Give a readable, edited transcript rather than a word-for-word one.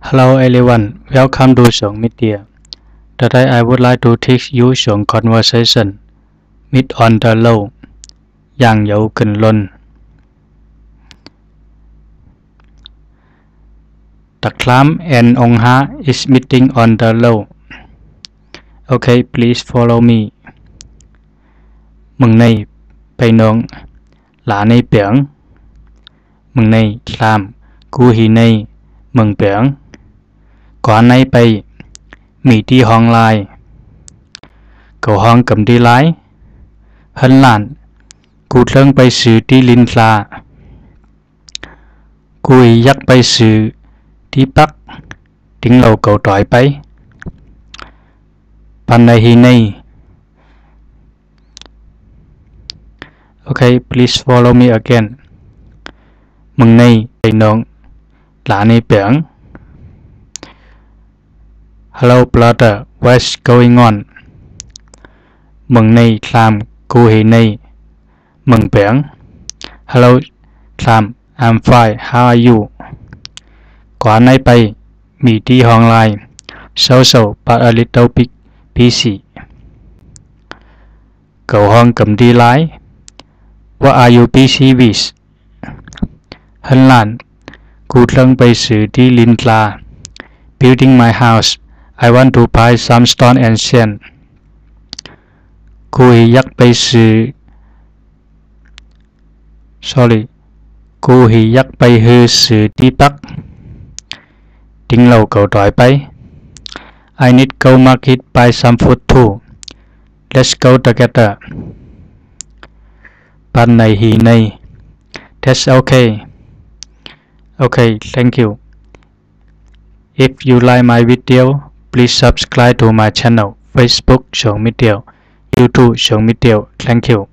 Hello everyone, welcome to Xiong Media. Today I would like to teach you Xiong conversation. Meet on the low. Yang dấu kình luân. The clam and ông ha is meeting on the low. Okay, please follow me. Mừng này, bay nông, lá này biển. Mừng này, clam, cú hì này, mừng biển. Quả này bay, mì đi hong lai. Cầu hong cầm đi lái. Hân lạn, cú lưng bay sự đi linh la. Cú ý dắt bay sự đi bắc. Tiếng lầu cầu trọi bay. Pan này hi này. Okay, please follow me again. Mừng này, bay nông, lá này biển. Hello brother, what's going on? Mừng này làm cô hì này. Mừng biển. Hello làm I'm fine, how are you? Quả này bay, mì đi hong lai. So but a little bit busy. Cầu hong cầm đi lái. What are you busy with? Hân lạn, cụ lưng bay sự đi linh la. Building my house. I want to buy some stone and sand. Cô hì dắt bay sự. Cô hì dắt bay hư sự đi bắc. Tiếng lầu cầu trọi bay. I need go market buy some food too. Let's go together. Pan này hì này. That's okay. Okay, thank you. If you like my video, please subscribe to my channel, Facebook Xiong Media, YouTube Xiong Media. Thank you.